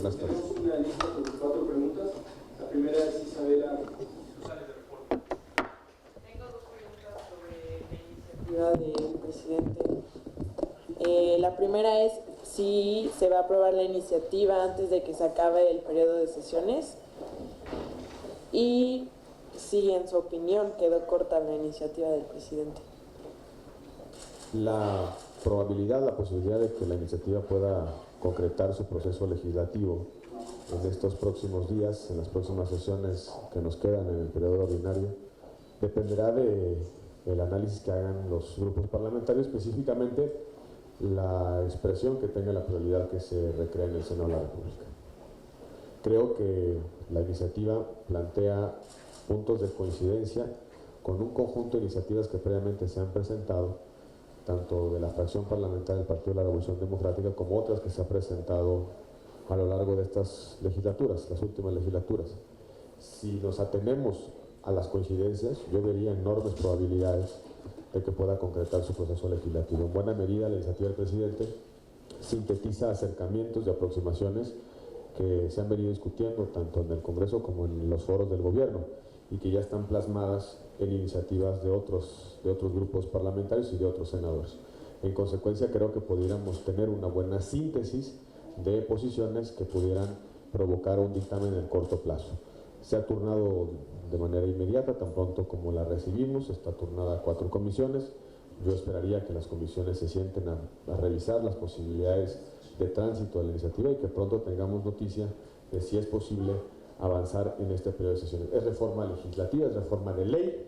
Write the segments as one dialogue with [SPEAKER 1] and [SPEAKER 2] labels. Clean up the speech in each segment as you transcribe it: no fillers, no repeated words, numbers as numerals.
[SPEAKER 1] Buenas tardes.
[SPEAKER 2] Tenemos una lista con 4 preguntas. La primera es Isabela.
[SPEAKER 3] Tengo 2 preguntas sobre la iniciativa del presidente. La primera es si se va a aprobar la iniciativa antes de que se acabe el periodo de sesiones y si en su opinión quedó corta la iniciativa del presidente.
[SPEAKER 1] La probabilidad, la posibilidad de que la iniciativa pueda concretar su proceso legislativo en estos próximos días, en las próximas sesiones que nos quedan en el periodo ordinario, dependerá del análisis que hagan los grupos parlamentarios, específicamente la expresión que tenga la prioridad que se recrea en el Senado de la República. Creo que la iniciativa plantea puntos de coincidencia con un conjunto de iniciativas que previamente se han presentado, tanto de la fracción parlamentaria del Partido de la Revolución Democrática como otras que se han presentado a lo largo de estas legislaturas, las últimas legislaturas. Si nos atenemos a las coincidencias, yo vería enormes probabilidades de que pueda concretar su proceso legislativo. En buena medida, la iniciativa del presidente sintetiza acercamientos y aproximaciones que se han venido discutiendo tanto en el Congreso como en los foros del gobierno y que ya están plasmadas en iniciativas de otros grupos parlamentarios y de otros senadores. En consecuencia, creo que pudiéramos tener una buena síntesis de posiciones que pudieran provocar un dictamen en corto plazo. Se ha turnado de manera inmediata, tan pronto como la recibimos, está turnada a 4 comisiones. Yo esperaría que las comisiones se sienten a revisar las posibilidades de tránsito de la iniciativa y que pronto tengamos noticia de si es posible avanzar en este periodo de sesiones. Es reforma legislativa, es reforma de ley,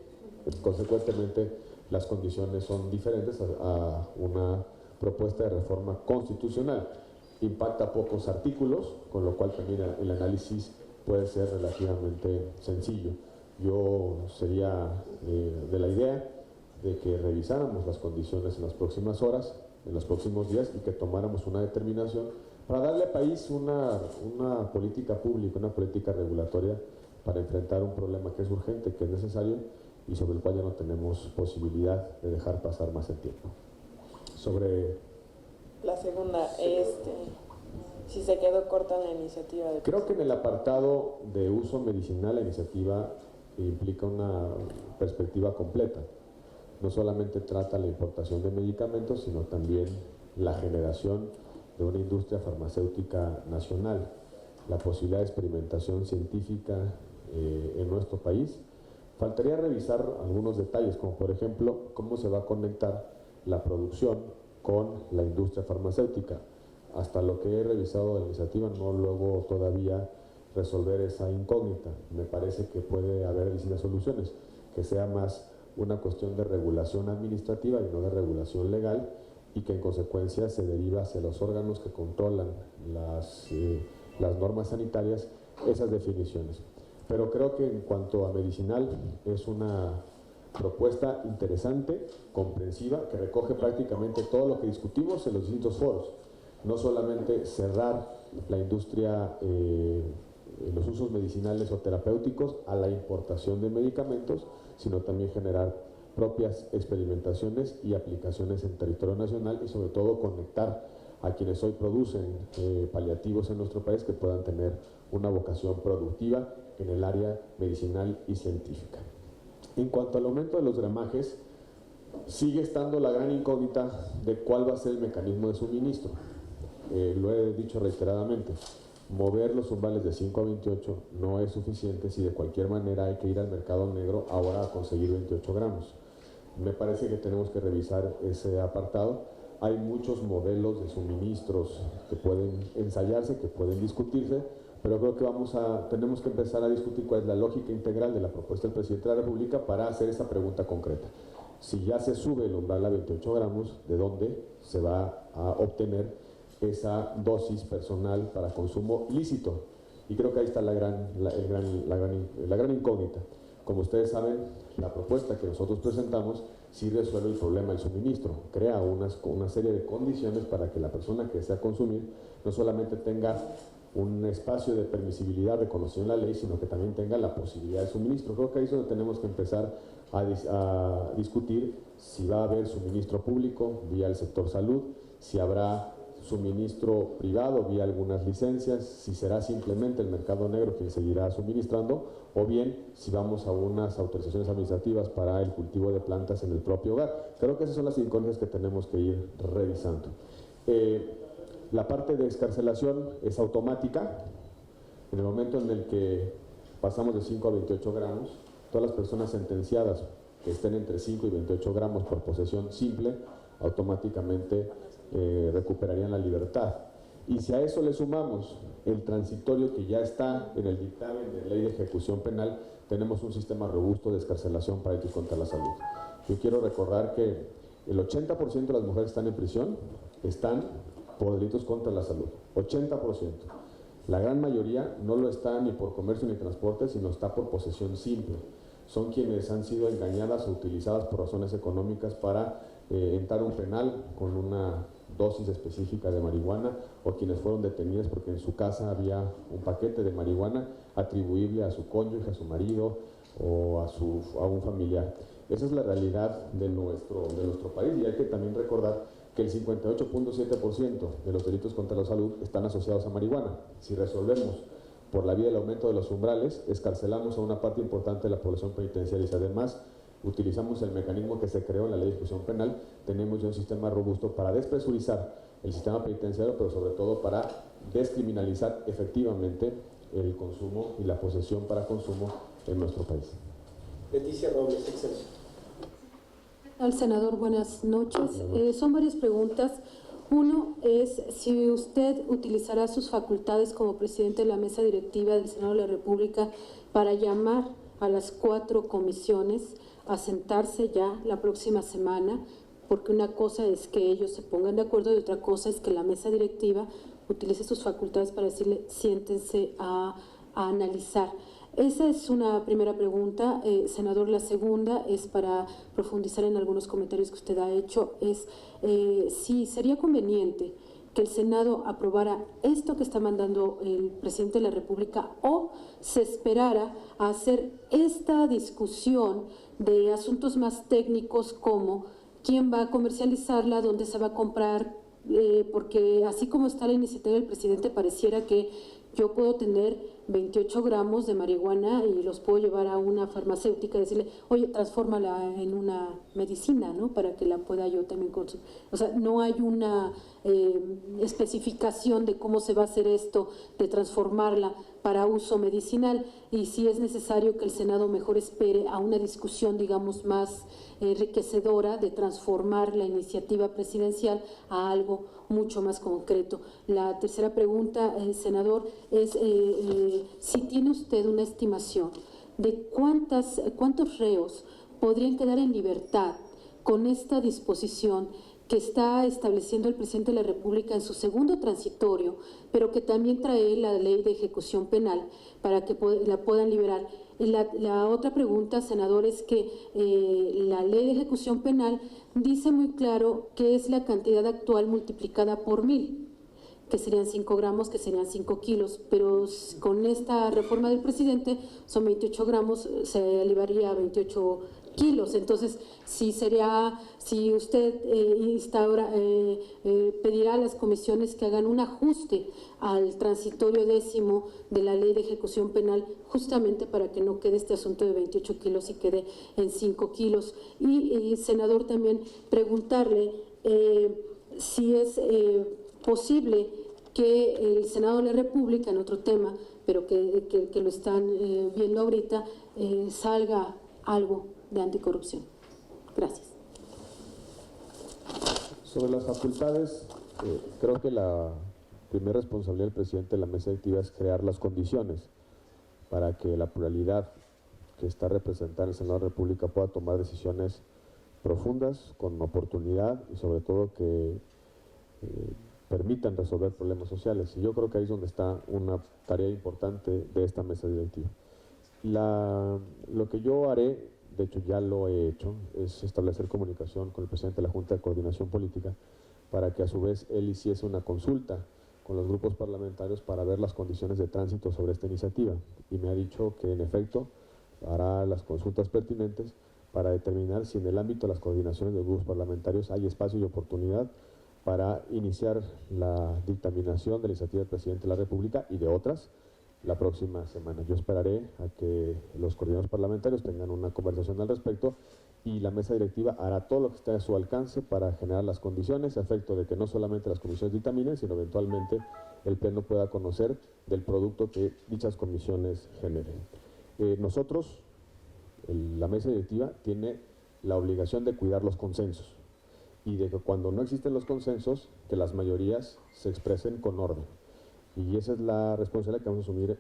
[SPEAKER 1] consecuentemente las condiciones son diferentes a una propuesta de reforma constitucional. Impacta pocos artículos, con lo cual también el análisis puede ser relativamente sencillo. Yo sería de la idea de que revisáramos las condiciones en las próximas horas, en los próximos días y que tomáramos una determinación para darle al país una política pública, una política regulatoria para enfrentar un problema que es urgente, que es necesario y sobre el cual ya no tenemos posibilidad de dejar pasar más el tiempo. Sobre
[SPEAKER 3] la segunda, si se quedó corta la iniciativa del
[SPEAKER 1] Creo que en el apartado de uso medicinal la iniciativa implica una perspectiva completa. No solamente trata la importación de medicamentos, sino también la generación de una industria farmacéutica nacional, la posibilidad de experimentación científica en nuestro país. Faltaría revisar algunos detalles, como por ejemplo, cómo se va a conectar la producción con la industria farmacéutica. Hasta lo que he revisado de la iniciativa, no luego todavía resolver esa incógnita. Me parece que puede haber distintas soluciones, que sea más una cuestión de regulación administrativa y no de regulación legal, y que en consecuencia se deriva hacia los órganos que controlan las normas sanitarias esas definiciones. Pero creo que en cuanto a medicinal es una propuesta interesante, comprensiva, que recoge prácticamente todo lo que discutimos en los distintos foros. No solamente cerrar la industria en los usos medicinales o terapéuticos a la importación de medicamentos, sino también generar propias experimentaciones y aplicaciones en territorio nacional y sobre todo conectar a quienes hoy producen paliativos en nuestro país que puedan tener una vocación productiva en el área medicinal y científica. En cuanto al aumento de los gramajes, sigue estando la gran incógnita de cuál va a ser el mecanismo de suministro. Lo he dicho reiteradamente, mover los umbrales de 5 a 28 no es suficiente si de cualquier manera hay que ir al mercado negro ahora a conseguir 28 gramos. Me parece que tenemos que revisar ese apartado. Hay muchos modelos de suministros que pueden ensayarse, que pueden discutirse, pero creo que tenemos que empezar a discutir cuál es la lógica integral de la propuesta del presidente de la República para hacer esa pregunta concreta. Si ya se sube el umbral a 28 gramos, ¿de dónde se va a obtener esa dosis personal para consumo lícito? Y creo que ahí está la gran incógnita. Como ustedes saben, la propuesta que nosotros presentamos sí resuelve el problema del suministro, crea una serie de condiciones para que la persona que desea consumir no solamente tenga un espacio de permisibilidad reconocido en la ley, sino que también tenga la posibilidad de suministro. Creo que ahí es donde tenemos que empezar a discutir si va a haber suministro público vía el sector salud, si habrá suministro privado vía algunas licencias, si será simplemente el mercado negro quien seguirá suministrando, o bien si vamos a unas autorizaciones administrativas para el cultivo de plantas en el propio hogar. Creo que esas son las incógnitas que tenemos que ir revisando. La parte de excarcelación es automática. En el momento en el que pasamos de 5 a 28 gramos, todas las personas sentenciadas que estén entre 5 y 28 gramos por posesión simple, automáticamente recuperarían la libertad. Y si a eso le sumamos el transitorio que ya está en el dictamen de ley de ejecución penal, tenemos un sistema robusto de excarcelación para delitos contra la salud. Yo quiero recordar que el 80% de las mujeres que están en prisión están por delitos contra la salud, 80%. La gran mayoría no lo está ni por comercio ni transporte, sino está por posesión simple. Son quienes han sido engañadas o utilizadas por razones económicas para entrar a un penal con una dosis específica de marihuana, o quienes fueron detenidas porque en su casa había un paquete de marihuana atribuible a su cónyuge, a su marido o a un familiar. Esa es la realidad de nuestro país, y hay que también recordar que el 58.7% de los delitos contra la salud están asociados a marihuana. Si resolvemos por la vía del aumento de los umbrales, excarcelamos a una parte importante de la población penitenciaria, y además utilizamos el mecanismo que se creó en la ley de ejecución penal, tenemos ya un sistema robusto para despresurizar el sistema penitenciario, pero sobre todo para descriminalizar efectivamente el consumo y la posesión para consumo en nuestro país.
[SPEAKER 2] Leticia Robles, Excelsior.
[SPEAKER 4] Al senador, buenas noches. Son varias preguntas. Uno es si usted utilizará sus facultades como presidente de la mesa directiva del Senado de la República para llamar a las 4 comisiones a sentarse ya la próxima semana, porque una cosa es que ellos se pongan de acuerdo y otra cosa es que la mesa directiva utilice sus facultades para decirle siéntense a analizar. Esa es una primera pregunta, senador. La segunda es para profundizar en algunos comentarios que usted ha hecho, es si sería conveniente que el Senado aprobara esto que está mandando el presidente de la República, o se esperara a hacer esta discusión de asuntos más técnicos como quién va a comercializarla, dónde se va a comprar, porque así como está la iniciativa del presidente, pareciera que yo puedo tener 28 gramos de marihuana y los puedo llevar a una farmacéutica y decirle, oye, transfórmala en una medicina, ¿no? Para que la pueda yo también consumir. O sea, no hay una especificación de cómo se va a hacer esto, de transformarla para uso medicinal, y si es necesario que el Senado mejor espere a una discusión, digamos, más enriquecedora de transformar la iniciativa presidencial a algo mucho más concreto. La tercera pregunta, senador, es si tiene usted una estimación de cuántos reos podrían quedar en libertad con esta disposición que está estableciendo el presidente de la República en su segundo transitorio, pero que también trae la ley de ejecución penal para que la puedan liberar. La otra pregunta, senador, es que la ley de ejecución penal dice muy claro que es la cantidad actual multiplicada por 1000, que serían 5 gramos, que serían 5 kilos, pero con esta reforma del presidente son 28 gramos, se elevaría a 28 kilos. Entonces, si usted pedirá a las comisiones que hagan un ajuste al transitorio 10º de la ley de ejecución penal, justamente para que no quede este asunto de 28 kilos y quede en 5 kilos. Y senador, también preguntarle si es posible que el Senado de la República, en otro tema, pero que lo están viendo ahorita, salga algo de anticorrupción. Gracias.
[SPEAKER 1] Sobre las facultades, creo que la primera responsabilidad del presidente de la mesa directiva es crear las condiciones para que la pluralidad que está representada en el Senado de la República pueda tomar decisiones profundas, con oportunidad, y sobre todo que permitan resolver problemas sociales. Y yo creo que ahí es donde está una tarea importante de esta mesa directiva. Lo que yo haré, de hecho ya lo he hecho, es establecer comunicación con el presidente de la Junta de Coordinación Política para que a su vez él hiciese una consulta con los grupos parlamentarios para ver las condiciones de tránsito sobre esta iniciativa. Y me ha dicho que en efecto hará las consultas pertinentes para determinar si en el ámbito de las coordinaciones de grupos parlamentarios hay espacio y oportunidad para iniciar la dictaminación de la iniciativa del presidente de la República y de otras la próxima semana. Yo esperaré a que los coordinadores parlamentarios tengan una conversación al respecto y la mesa directiva hará todo lo que esté a su alcance para generar las condiciones a efecto de que no solamente las comisiones dictaminen, sino eventualmente el Pleno pueda conocer del producto que dichas comisiones generen. Nosotros, la mesa directiva, tiene la obligación de cuidar los consensos y de que cuando no existen los consensos, que las mayorías se expresen con orden. Y esa es la responsabilidad que vamos a asumir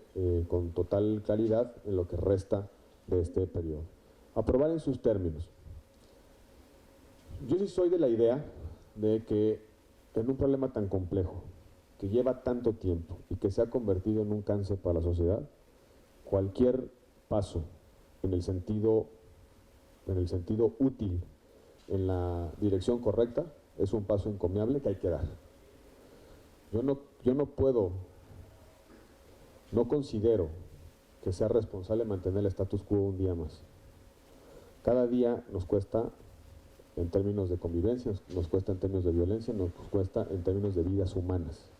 [SPEAKER 1] con total claridad en lo que resta de este periodo. Aprobar en sus términos. Yo sí soy de la idea de que en un problema tan complejo, que lleva tanto tiempo y que se ha convertido en un cáncer para la sociedad, cualquier paso en el sentido útil, en la dirección correcta, es un paso encomiable que hay que dar. Yo no considero que sea responsable mantener el status quo un día más. Cada día nos cuesta en términos de convivencia, nos cuesta en términos de violencia, nos cuesta en términos de vidas humanas.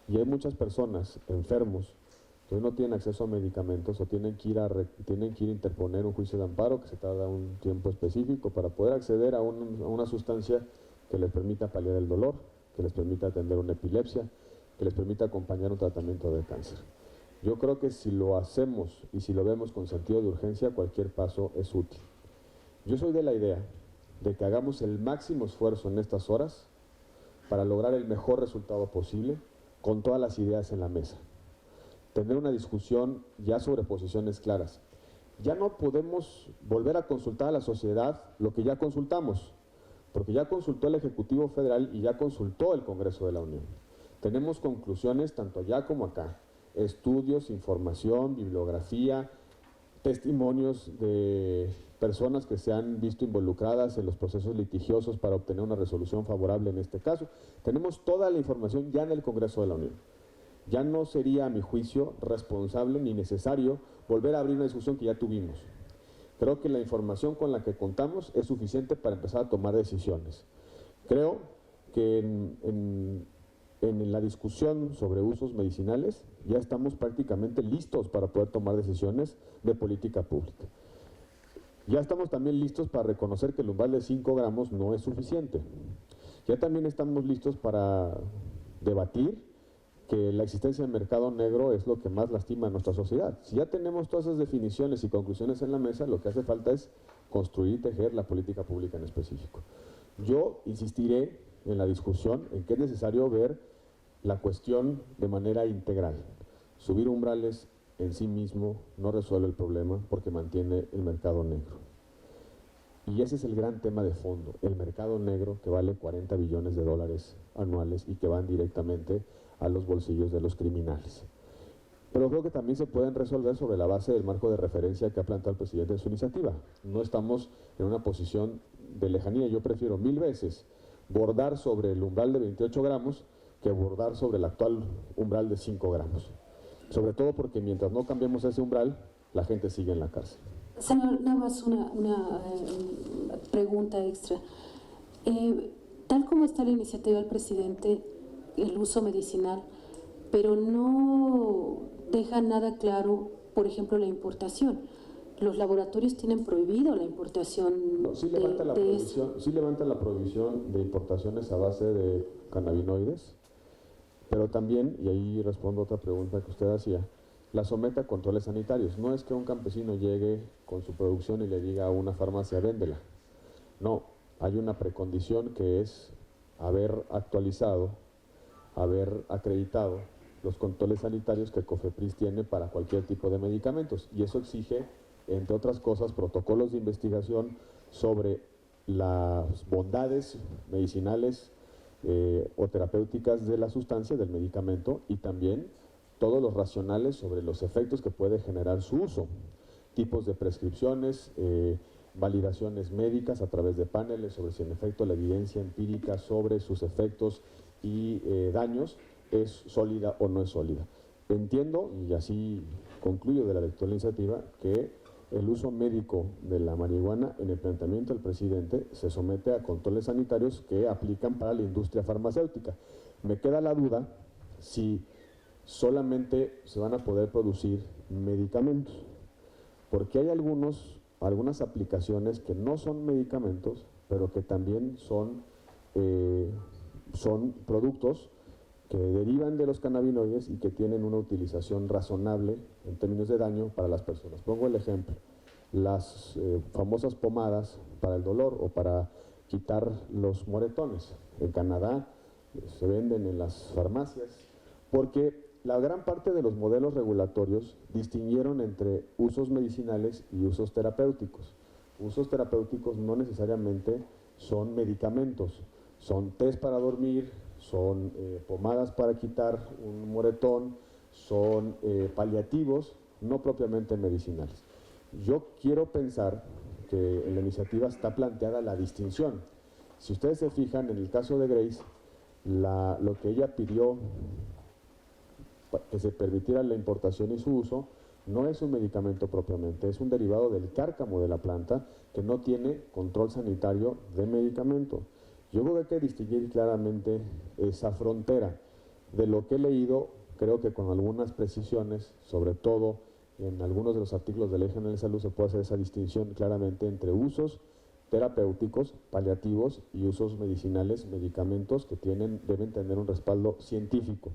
[SPEAKER 1] Y hay muchas personas enfermos que no tienen acceso a medicamentos o tienen que ir a interponer un juicio de amparo que se tarda un tiempo específico para poder acceder a una sustancia que les permita paliar el dolor, que les permita atender una epilepsia, que les permita acompañar un tratamiento de cáncer. Yo creo que si lo hacemos y si lo vemos con sentido de urgencia, cualquier paso es útil. Yo soy de la idea de que hagamos el máximo esfuerzo en estas horas para lograr el mejor resultado posible con todas las ideas en la mesa. Tener una discusión ya sobre posiciones claras. Ya no podemos volver a consultar a la sociedad lo que ya consultamos, porque ya consultó el Ejecutivo Federal y ya consultó el Congreso de la Unión. Tenemos conclusiones tanto allá como acá, estudios, información, bibliografía, testimonios de personas que se han visto involucradas en los procesos litigiosos para obtener una resolución favorable en este caso. Tenemos toda la información ya en el Congreso de la Unión. Ya no sería, a mi juicio, responsable ni necesario volver a abrir una discusión que ya tuvimos. Creo que la información con la que contamos es suficiente para empezar a tomar decisiones. Creo que en la discusión sobre usos medicinales ya estamos prácticamente listos para poder tomar decisiones de política pública. Ya estamos también listos para reconocer que el umbral de 5 gramos no es suficiente. Ya también estamos listos para debatir que la existencia del mercado negro es lo que más lastima a nuestra sociedad. Si ya tenemos todas esas definiciones y conclusiones en la mesa, lo que hace falta es construir y tejer la política pública en específico. Yo insistiré en la discusión en que es necesario ver la cuestión de manera integral. Subir umbrales en sí mismo no resuelve el problema porque mantiene el mercado negro. Y ese es el gran tema de fondo, el mercado negro que vale 40 billones de dólares anuales y que van directamente a los bolsillos de los criminales. Pero creo que también se pueden resolver sobre la base del marco de referencia que ha planteado el presidente en su iniciativa. No estamos en una posición de lejanía. Yo prefiero 1000 veces bordar sobre el umbral de 28 gramos que bordar sobre el actual umbral de 5 gramos. Sobre todo porque mientras no cambiemos ese umbral, la gente sigue en la cárcel.
[SPEAKER 4] Senador, nada más una pregunta extra. Tal como está la iniciativa del presidente, el uso medicinal, pero no deja nada claro, por ejemplo, la importación. Los laboratorios tienen prohibido la importación.
[SPEAKER 1] No, sí levanta la prohibición de importaciones a base de cannabinoides, pero también, y ahí respondo a otra pregunta que usted hacía, la somete a controles sanitarios. No es que un campesino llegue con su producción y le diga a una farmacia, véndela. No, hay una precondición que es haber actualizado, haber acreditado los controles sanitarios que COFEPRIS tiene para cualquier tipo de medicamentos. Y eso exige, entre otras cosas, protocolos de investigación sobre las bondades medicinales o terapéuticas de la sustancia, del medicamento, y también todos los racionales sobre los efectos que puede generar su uso, tipos de prescripciones, validaciones médicas a través de paneles sobre si en efecto la evidencia empírica sobre sus efectos y daños es sólida o no es sólida. Entiendo, y así concluyo de la lectura de la iniciativa, que el uso médico de la marihuana en el planteamiento del presidente se somete a controles sanitarios que aplican para la industria farmacéutica. Me queda la duda si solamente se van a poder producir medicamentos, porque hay algunas aplicaciones que no son medicamentos, pero que también son productos que derivan de los cannabinoides y que tienen una utilización razonable en términos de daño para las personas. Pongo el ejemplo, las famosas pomadas para el dolor o para quitar los moretones. En Canadá se venden en las farmacias, porque la gran parte de los modelos regulatorios distinguieron entre usos medicinales y usos terapéuticos. Usos terapéuticos no necesariamente son medicamentos, son tés para dormir, son pomadas para quitar un moretón, son paliativos, no propiamente medicinales. Yo quiero pensar que en la iniciativa está planteada la distinción. Si ustedes se fijan, en el caso de Grace, lo que ella pidió que se permitiera la importación y su uso no es un medicamento propiamente, es un derivado del cárcamo de la planta que no tiene control sanitario de medicamento. Yo creo que hay que distinguir claramente esa frontera. De lo que he leído, creo que con algunas precisiones, sobre todo en algunos de los artículos de la Ley General de Salud, se puede hacer esa distinción claramente entre usos terapéuticos, paliativos y usos medicinales, medicamentos que deben tener un respaldo científico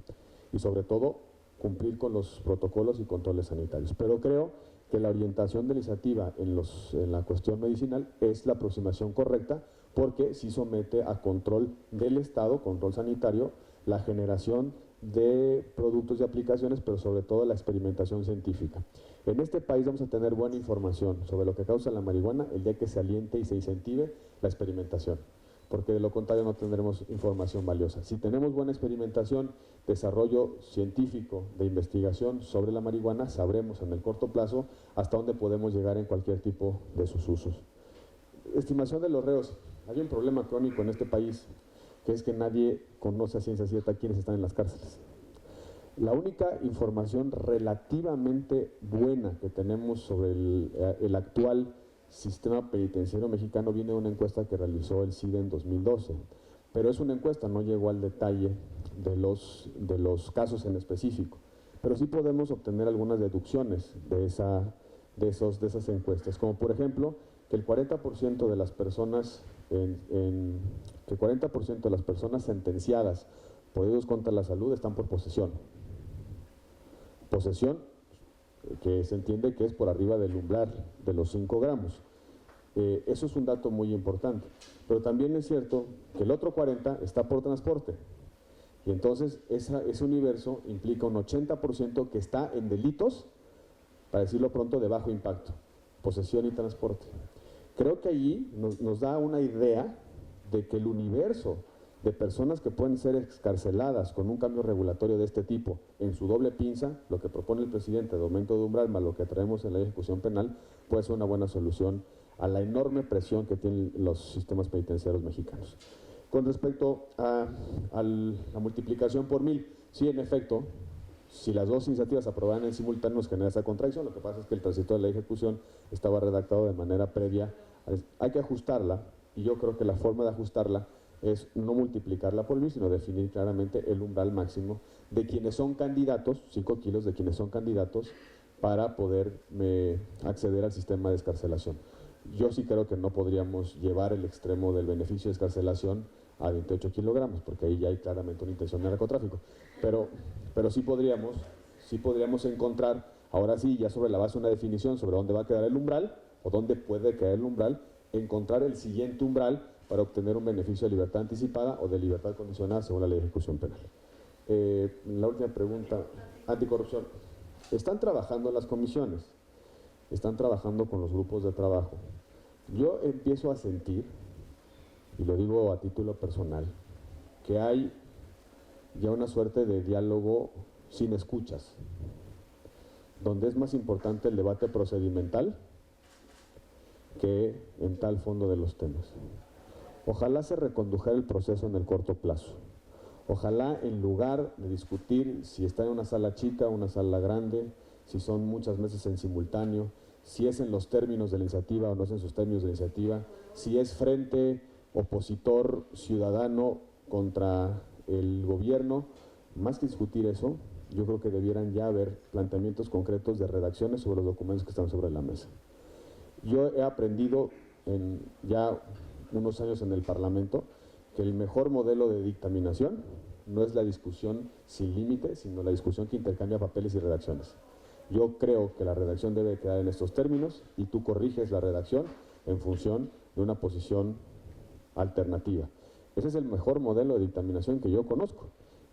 [SPEAKER 1] y sobre todo cumplir con los protocolos y controles sanitarios. Pero creo que la orientación de la iniciativa en la cuestión medicinal es la aproximación correcta, porque sí somete a control del Estado, control sanitario, la generación de productos y aplicaciones, pero sobre todo la experimentación científica. En este país vamos a tener buena información sobre lo que causa la marihuana el día que se aliente y se incentive la experimentación, porque de lo contrario no tendremos información valiosa. Si tenemos buena experimentación, desarrollo científico de investigación sobre la marihuana, sabremos en el corto plazo hasta dónde podemos llegar en cualquier tipo de sus usos. Estimación de los reos. Hay un problema crónico en este país, que es que nadie conoce a ciencia cierta quiénes están en las cárceles. La única información relativamente buena que tenemos sobre el actual sistema penitenciario mexicano viene de una encuesta que realizó el CIDE en 2012, pero es una encuesta, no llegó al detalle de los casos en específico, pero sí podemos obtener algunas deducciones de esas encuestas, como por ejemplo que el 40% de las personas sentenciadas por delitos contra la salud están por posesión. Posesión que se entiende que es por arriba del umbral de los 5 gramos. Eso es un dato muy importante. Pero también es cierto que el otro 40% está por transporte. Y entonces ese universo implica un 80% que está en delitos, para decirlo pronto, de bajo impacto. Posesión y transporte. Creo que allí nos da una idea de que el universo de personas que pueden ser excarceladas con un cambio regulatorio de este tipo, en su doble pinza, lo que propone el presidente de aumento de umbral más lo que traemos en la ejecución penal, puede ser una buena solución a la enorme presión que tienen los sistemas penitenciarios mexicanos. Con respecto a la multiplicación por 1000, sí, en efecto, si las dos iniciativas se aprobaran en simultáneo nos genera esa contradicción. Lo que pasa es que el trayecto de la ejecución estaba redactado de manera previa. Hay que ajustarla, y yo creo que la forma de ajustarla es no multiplicarla por 1000, sino definir claramente el umbral máximo de quienes son candidatos, 5 kilos de quienes son candidatos para poder acceder al sistema de excarcelación. Yo sí creo que no podríamos llevar el extremo del beneficio de excarcelación a 28 kilogramos, porque ahí ya hay claramente una intención de narcotráfico. Pero sí podríamos encontrar, ahora sí, ya sobre la base de una definición sobre dónde va a quedar el umbral, o dónde puede quedar el umbral, encontrar el siguiente umbral para obtener un beneficio de libertad anticipada o de libertad condicional según la ley de ejecución penal. La última pregunta, anticorrupción. Están trabajando las comisiones, están trabajando con los grupos de trabajo. Yo empiezo a sentir, y lo digo a título personal, que hay ya una suerte de diálogo sin escuchas, donde es más importante el debate procedimental que en tal fondo de los temas. Ojalá se recondujera el proceso en el corto plazo. Ojalá, en lugar de discutir si está en una sala chica o una sala grande, si son muchas mesas en simultáneo, si es en los términos de la iniciativa o no es en sus términos de la iniciativa, si es frente opositor ciudadano contra el gobierno. Más que discutir eso, yo creo que debieran ya haber planteamientos concretos de redacciones sobre los documentos que están sobre la mesa. Yo he aprendido en ya unos años en el Parlamento que el mejor modelo de dictaminación no es la discusión sin límite, sino la discusión que intercambia papeles y redacciones. Yo creo que la redacción debe quedar en estos términos y tú corriges la redacción en función de una posición alternativa. Ese es el mejor modelo de dictaminación que yo conozco.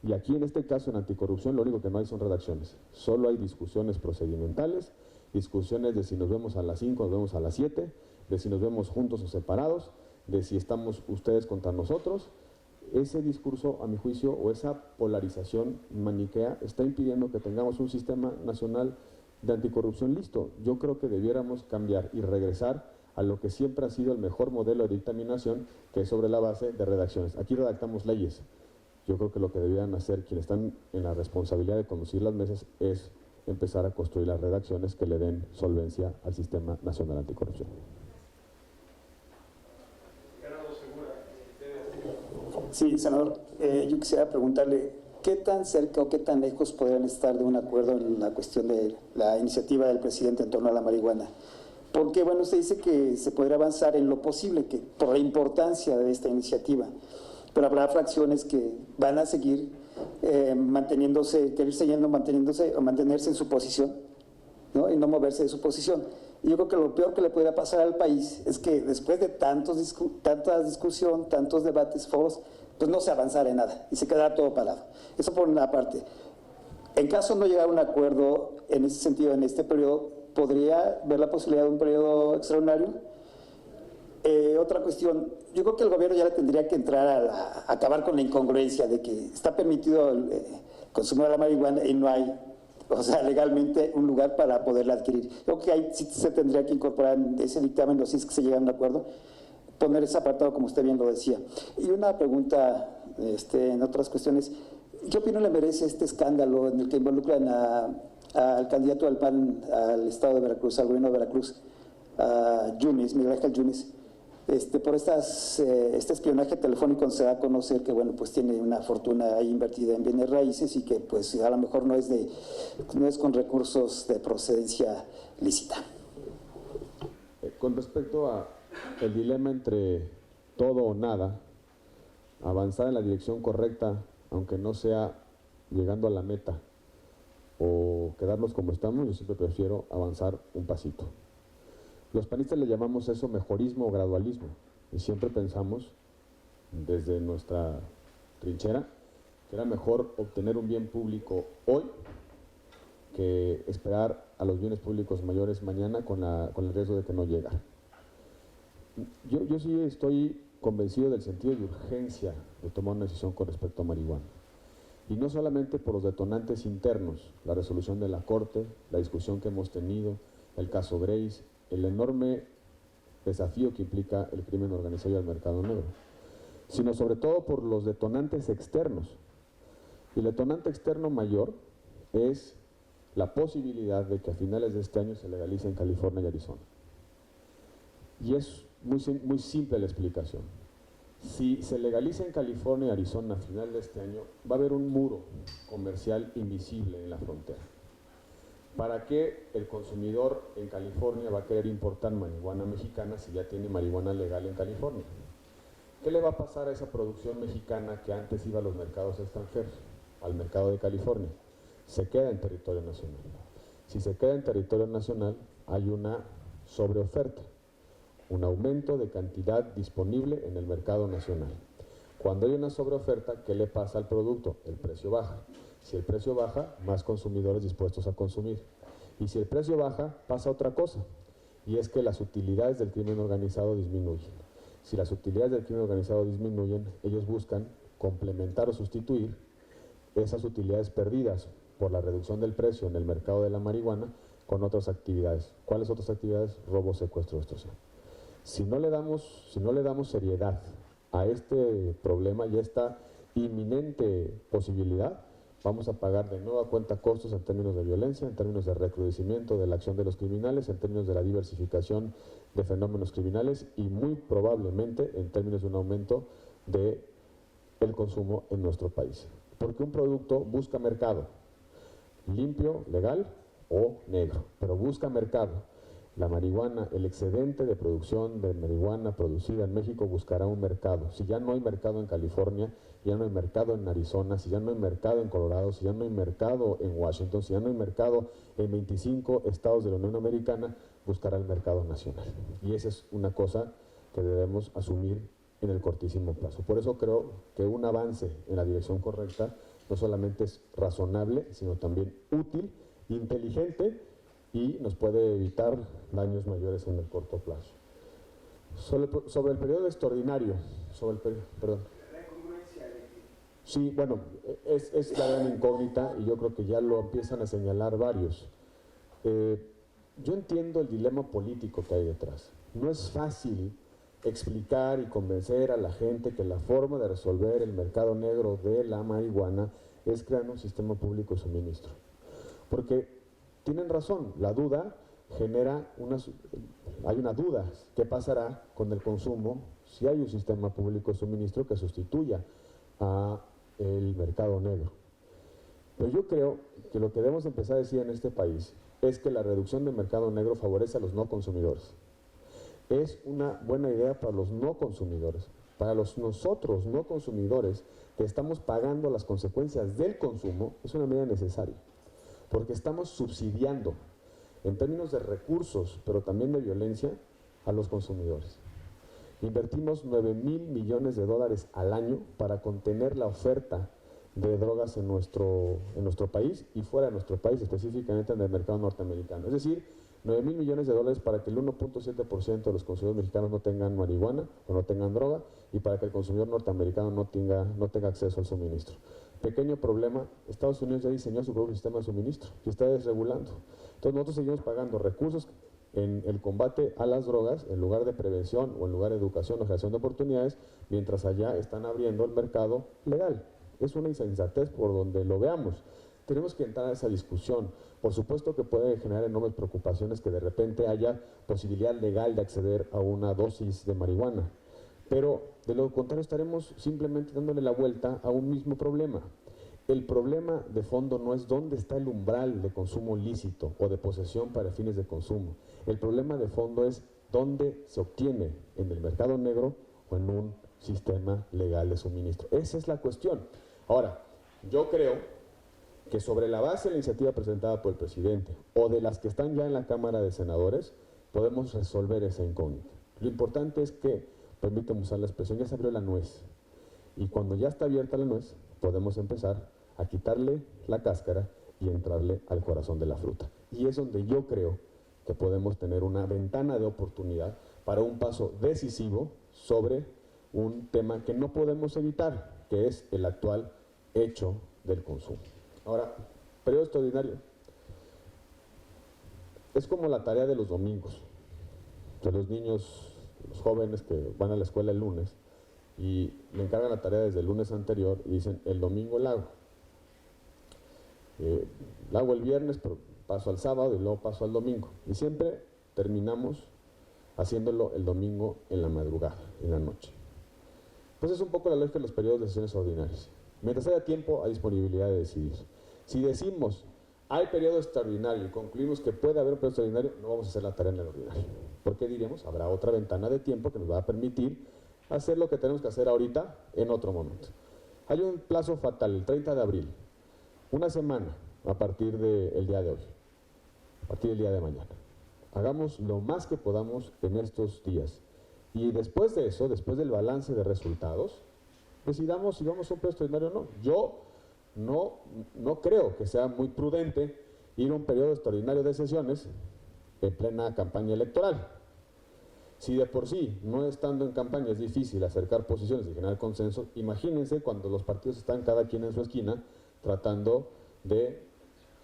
[SPEAKER 1] Y aquí en este caso en anticorrupción lo único que no hay son redacciones. Solo hay discusiones procedimentales, discusiones de si nos vemos a las 5 o nos vemos a las 7, de si nos vemos juntos o separados, de si estamos ustedes contra nosotros. Ese discurso, a mi juicio, o esa polarización maniquea está impidiendo que tengamos un sistema nacional de anticorrupción listo. Yo creo que debiéramos cambiar y regresar a lo que siempre ha sido el mejor modelo de dictaminación, que es sobre la base de redacciones. Aquí redactamos leyes. Yo creo que lo que debieran hacer quienes están en la responsabilidad de conducir las mesas es empezar a construir las redacciones que le den solvencia al Sistema Nacional Anticorrupción.
[SPEAKER 5] Sí, senador, yo quisiera preguntarle, ¿qué tan cerca o qué tan lejos podrían estar de un acuerdo en la cuestión de la iniciativa del presidente en torno a la marihuana? Porque, bueno, usted dice que se podría avanzar en lo posible, que por la importancia de esta iniciativa, pero habrá fracciones que van a seguir manteniéndose, quererse yendo, manteniéndose o mantenerse en su posición, ¿no? Y no moverse de su posición. Y yo creo que lo peor que le podría pasar al país es que después de tanta discusión, tantos debates, foros, pues no se avanzara en nada y se quedará todo parado. Eso por una parte. En caso no llegar a un acuerdo en ese sentido, en este periodo, ¿podría ver la posibilidad de un periodo extraordinario? Otra cuestión, yo creo que el gobierno ya le tendría que entrar a acabar con la incongruencia de que está permitido el consumo de la marihuana y no hay, o sea, legalmente un lugar para poderla adquirir. Yo creo que ahí sí se tendría que incorporar en ese dictamen, o si es que se llega a un acuerdo, poner ese apartado como usted bien lo decía. Y una pregunta en otras cuestiones, ¿qué opinión le merece este escándalo en el que involucran al candidato del PAN al estado de Veracruz, al gobierno de Veracruz, a Yunes, Miguel Ángel Yunes? Por este espionaje telefónico se da a conocer que, bueno, pues tiene una fortuna ahí invertida en bienes raíces y que pues a lo mejor no es con recursos de procedencia lícita.
[SPEAKER 1] Con respecto a el dilema entre todo o nada, avanzar en la dirección correcta, aunque no sea llegando a la meta, o quedarnos como estamos, yo siempre prefiero avanzar un pasito. Los panistas le llamamos eso mejorismo o gradualismo, y siempre pensamos, desde nuestra trinchera, que era mejor obtener un bien público hoy que esperar a los bienes públicos mayores mañana con el riesgo de que no llegara. Yo sí estoy convencido del sentido de urgencia de tomar una decisión con respecto a marihuana. Y no solamente por los detonantes internos, la resolución de la Corte, la discusión que hemos tenido, el caso Grace, el enorme desafío que implica el crimen organizado y el mercado negro, sino sobre todo por los detonantes externos. Y el detonante externo mayor es la posibilidad de que a finales de este año se legalice en California y Arizona. Y es muy simple la explicación. Si se legaliza en California y Arizona a final de este año, va a haber un muro comercial invisible en la frontera. ¿Para qué el consumidor en California va a querer importar marihuana mexicana si ya tiene marihuana legal en California? ¿Qué le va a pasar a esa producción mexicana que antes iba a los mercados extranjeros, al mercado de California? Se queda en territorio nacional. Si se queda en territorio nacional, hay una sobreoferta, un aumento de cantidad disponible en el mercado nacional. Cuando hay una sobreoferta, ¿qué le pasa al producto? El precio baja. Si el precio baja, más consumidores dispuestos a consumir. Y si el precio baja, pasa otra cosa, y es que las utilidades del crimen organizado disminuyen. Si las utilidades del crimen organizado disminuyen, ellos buscan complementar o sustituir esas utilidades perdidas por la reducción del precio en el mercado de la marihuana con otras actividades. ¿Cuáles otras actividades? Robo, secuestro, extorsión. Si no le damos seriedad a este problema y a esta inminente posibilidad, vamos a pagar de nueva cuenta costos en términos de violencia, en términos de recrudecimiento de la acción de los criminales, en términos de la diversificación de fenómenos criminales y muy probablemente en términos de un aumento del consumo en nuestro país. Porque un producto busca mercado, limpio, legal o negro, pero busca mercado. La marihuana, el excedente de producción de marihuana producida en México buscará un mercado. Si ya no hay mercado en California, ya no hay mercado en Arizona, si ya no hay mercado en Colorado, si ya no hay mercado en Washington, si ya no hay mercado en 25 estados de la Unión Americana, buscará el mercado nacional. Y esa es una cosa que debemos asumir en el cortísimo plazo. Por eso creo que un avance en la dirección correcta no solamente es razonable, sino también útil, inteligente, y nos puede evitar daños mayores en el corto plazo. Sobre el periodo extraordinario, perdón. Sí, bueno, es la gran incógnita y yo creo que ya lo empiezan a señalar varios. Yo entiendo el dilema político que hay detrás. No es fácil explicar y convencer a la gente que la forma de resolver el mercado negro de la marihuana es crear un sistema público de suministro. Porque tienen razón, la duda genera hay una duda, ¿qué pasará con el consumo si hay un sistema público de suministro que sustituya a el mercado negro? Pero yo creo que lo que debemos empezar a decir en este país es que la reducción del mercado negro favorece a los no consumidores. Es una buena idea para los no consumidores, para nosotros no consumidores que estamos pagando las consecuencias del consumo, es una medida necesaria. Porque estamos subsidiando, en términos de recursos, pero también de violencia, a los consumidores. Invertimos 9,000 millones de dólares al año para contener la oferta de drogas en nuestro país y fuera de nuestro país, específicamente en el mercado norteamericano. Es decir, 9,000 millones de dólares para que el 1.7% de los consumidores mexicanos no tengan marihuana o no tengan droga y para que el consumidor norteamericano no tenga acceso al suministro. Pequeño problema, Estados Unidos ya diseñó su propio sistema de suministro y está desregulando. Entonces nosotros seguimos pagando recursos en el combate a las drogas en lugar de prevención o en lugar de educación o creación de oportunidades, mientras allá están abriendo el mercado legal. Es una insensatez por donde lo veamos. Tenemos que entrar a esa discusión. Por supuesto que puede generar enormes preocupaciones que de repente haya posibilidad legal de acceder a una dosis de marihuana. Pero de lo contrario estaremos simplemente dándole la vuelta a un mismo problema. El problema de fondo no es dónde está el umbral de consumo lícito o de posesión para fines de consumo. El problema de fondo es dónde se obtiene, en el mercado negro o en un sistema legal de suministro. Esa es la cuestión. Ahora, yo creo que sobre la base de la iniciativa presentada por el presidente o de las que están ya en la Cámara de Senadores, podemos resolver esa incógnita. Lo importante es que, permítame usar la expresión, ya se abrió la nuez. Y cuando ya está abierta la nuez, podemos empezar a quitarle la cáscara y entrarle al corazón de la fruta. Y es donde yo creo que podemos tener una ventana de oportunidad para un paso decisivo sobre un tema que no podemos evitar, que es el actual hecho del consumo. Ahora, periodo extraordinario. Es como la tarea de los domingos, de los niños, los jóvenes que van a la escuela el lunes y le encargan la tarea desde el lunes anterior y dicen, el domingo la hago. La hago el viernes, pero paso al sábado y luego paso al domingo. Y siempre terminamos haciéndolo el domingo en la madrugada, en la noche. Pues es un poco la lógica de los periodos de sesiones ordinarias. Mientras haya tiempo, hay disponibilidad de decidir. Si decimos, hay periodo extraordinario y concluimos que puede haber un periodo extraordinario, no vamos a hacer la tarea en el ordinario. ¿Por qué diríamos? Habrá otra ventana de tiempo que nos va a permitir hacer lo que tenemos que hacer ahorita en otro momento. Hay un plazo fatal, el 30 de abril, una semana a partir del día de hoy, a partir del día de mañana. Hagamos lo más que podamos en estos días. Y después de eso, después del balance de resultados, decidamos si vamos a un periodo extraordinario o no. Yo no creo que sea muy prudente ir a un periodo extraordinario de sesiones en plena campaña electoral. Si de por sí, no estando en campaña, es difícil acercar posiciones y generar consenso, imagínense cuando los partidos están cada quien en su esquina tratando de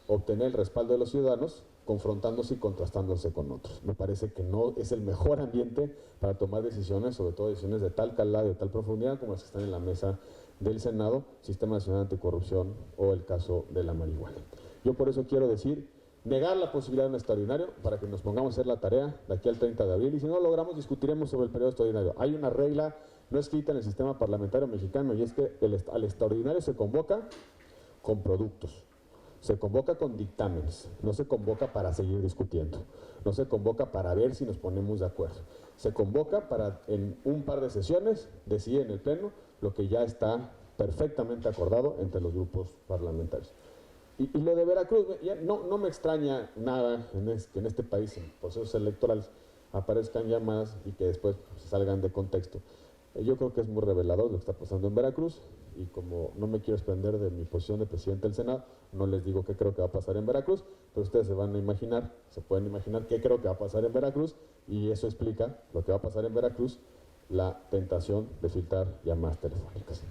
[SPEAKER 1] obtener el respaldo de los ciudadanos, confrontándose y contrastándose con otros. Me parece que no es el mejor ambiente para tomar decisiones, sobre todo decisiones de tal calado y de tal profundidad como las que están en la mesa del Senado, Sistema Nacional Anticorrupción o el caso de la marihuana. Yo por eso quiero decir, negar la posibilidad de un extraordinario para que nos pongamos a hacer la tarea de aquí al 30 de abril y si no lo logramos discutiremos sobre el periodo extraordinario. Hay una regla no escrita en el sistema parlamentario mexicano y es que al extraordinario se convoca con productos, se convoca con dictámenes, no se convoca para seguir discutiendo, no se convoca para ver si nos ponemos de acuerdo, se convoca para en un par de sesiones decidir en el Pleno lo que ya está perfectamente acordado entre los grupos parlamentarios. Y lo de Veracruz, ya no me extraña nada que en este país, en procesos electorales, aparezcan llamadas y que después salgan de contexto. Yo creo que es muy revelador lo que está pasando en Veracruz y como no me quiero desprender de mi posición de presidente del Senado, no les digo qué creo que va a pasar en Veracruz, pero ustedes se pueden imaginar qué creo que va a pasar en Veracruz y eso explica lo que va a pasar en Veracruz, la tentación de filtrar llamadas telefónicas.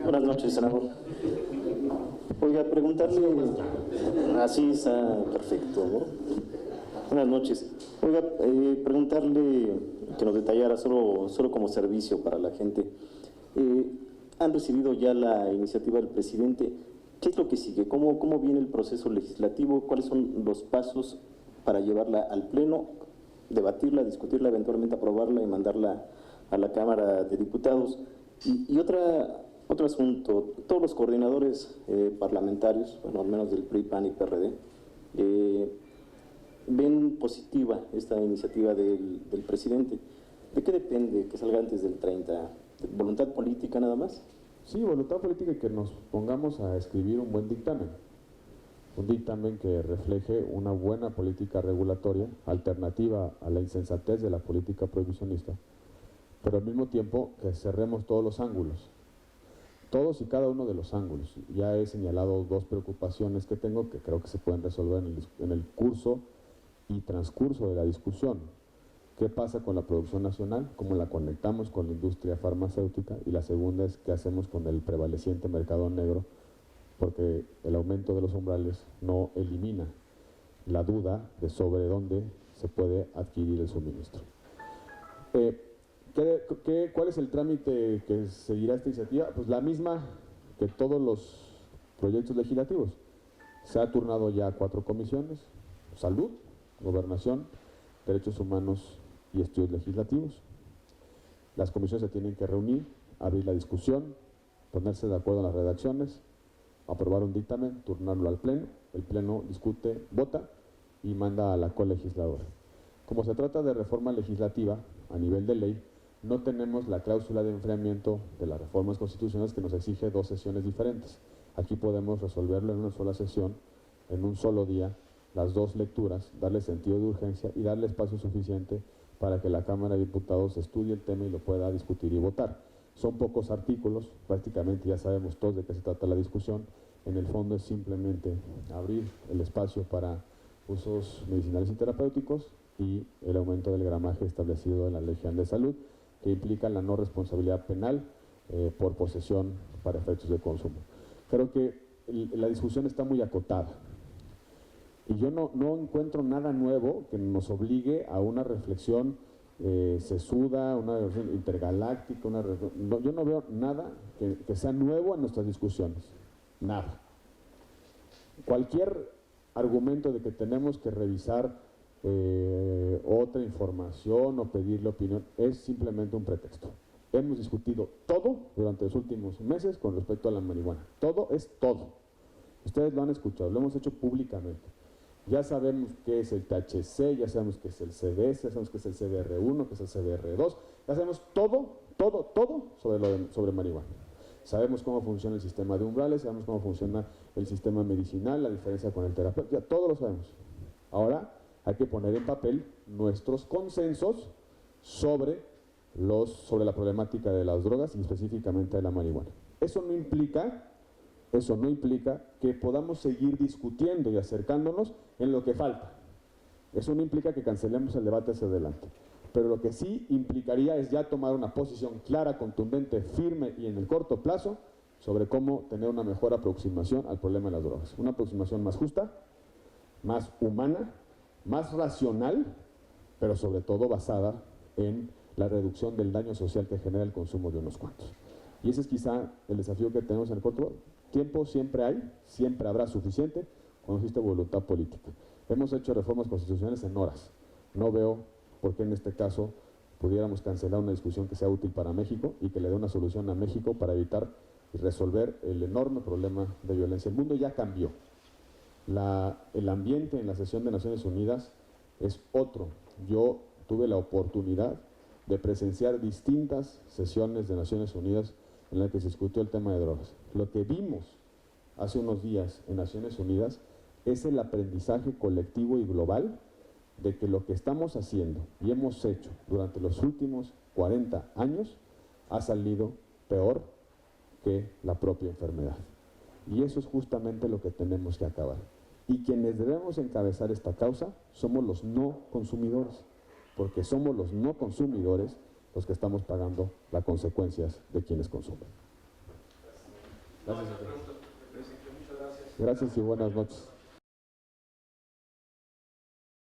[SPEAKER 6] Buenas noches, senador. Oiga, preguntarle... Así está perfecto, ¿no? Buenas noches. Oiga, preguntarle que nos detallara solo como servicio para la gente. ¿Han recibido ya la iniciativa del presidente? ¿Qué es lo que sigue? ¿Cómo viene el proceso legislativo? ¿Cuáles son los pasos para llevarla al Pleno, debatirla, discutirla, eventualmente aprobarla y mandarla a la Cámara de Diputados? Y otro asunto, todos los coordinadores parlamentarios, bueno, al menos del PRI, PAN y PRD, ven positiva esta iniciativa del presidente. ¿De qué depende que salga antes del 30? ¿Voluntad política nada más?
[SPEAKER 1] Sí, voluntad política y que nos pongamos a escribir un buen dictamen. Un dictamen que refleje una buena política regulatoria, alternativa a la insensatez de la política prohibicionista, pero al mismo tiempo que cerremos todos los ángulos. Todos y cada uno de los ángulos. Ya he señalado dos preocupaciones que tengo que creo que se pueden resolver en el curso y transcurso de la discusión. ¿Qué pasa con la producción nacional? ¿Cómo la conectamos con la industria farmacéutica? Y la segunda es qué hacemos con el prevaleciente mercado negro, porque el aumento de los umbrales no elimina la duda de sobre dónde se puede adquirir el suministro. ¿Cuál es el trámite que seguirá esta iniciativa? Pues la misma que todos los proyectos legislativos. Se ha turnado ya 4 comisiones: Salud, Gobernación, Derechos Humanos y Estudios Legislativos. Las comisiones se tienen que reunir, abrir la discusión, ponerse de acuerdo en las redacciones, aprobar un dictamen, turnarlo al Pleno. El Pleno discute, vota y manda a la colegisladora. Como se trata de reforma legislativa a nivel de ley, no tenemos la cláusula de enfriamiento de las reformas constitucionales que nos exige 2 sesiones diferentes. Aquí podemos resolverlo en una sola sesión, en un solo día, las 2 lecturas, darle sentido de urgencia y darle espacio suficiente para que la Cámara de Diputados estudie el tema y lo pueda discutir y votar. Son pocos artículos, prácticamente ya sabemos todos de qué se trata la discusión. En el fondo es simplemente abrir el espacio para usos medicinales y terapéuticos y el aumento del gramaje establecido en la Ley General de Salud, que implica la no responsabilidad penal por posesión para efectos de consumo. Creo que la discusión está muy acotada y yo no encuentro nada nuevo que nos obligue a una reflexión sesuda, una reflexión intergaláctica, yo no veo nada que sea nuevo en nuestras discusiones, nada. Cualquier argumento de que tenemos que revisar otra información o pedirle opinión es simplemente un pretexto. Hemos discutido todo durante los últimos meses con respecto a la marihuana. Todo es todo. Ustedes lo han escuchado, lo hemos hecho públicamente. Ya sabemos qué es el THC, ya sabemos qué es el CBS, ya sabemos qué es el CBR1, qué es el CBR2, ya sabemos todo sobre marihuana. Sabemos cómo funciona el sistema de umbrales, sabemos cómo funciona el sistema medicinal, la diferencia con el terapeuta, ya todo lo sabemos. Ahora hay que poner en papel nuestros consensos sobre la problemática de las drogas y específicamente de la marihuana. Eso no implica que podamos seguir discutiendo y acercándonos en lo que falta. Eso no implica que cancelemos el debate hacia adelante. Pero lo que sí implicaría es ya tomar una posición clara, contundente, firme y en el corto plazo sobre cómo tener una mejor aproximación al problema de las drogas. Una aproximación más justa, más humana, más racional pero sobre todo basada en la reducción del daño social que genera el consumo de unos cuantos. Y ese es quizá el desafío que tenemos en el corto tiempo. Siempre hay, siempre habrá suficiente cuando existe voluntad política. Hemos hecho reformas constitucionales en horas. No veo por qué en este caso pudiéramos cancelar una discusión que sea útil para México y que le dé una solución a México para evitar y resolver el enorme problema de violencia. El mundo ya cambió. El ambiente en la sesión de Naciones Unidas es otro. Yo tuve la oportunidad de presenciar distintas sesiones de Naciones Unidas en las que se discutió el tema de drogas. Lo que vimos hace unos días en Naciones Unidas es el aprendizaje colectivo y global de que lo que estamos haciendo y hemos hecho durante los últimos 40 años ha salido peor que la propia enfermedad. Y eso es justamente lo que tenemos que acabar. Y quienes debemos encabezar esta causa somos los no consumidores, porque somos los no consumidores los que estamos pagando las consecuencias de quienes consumen. Gracias. Gracias y buenas noches.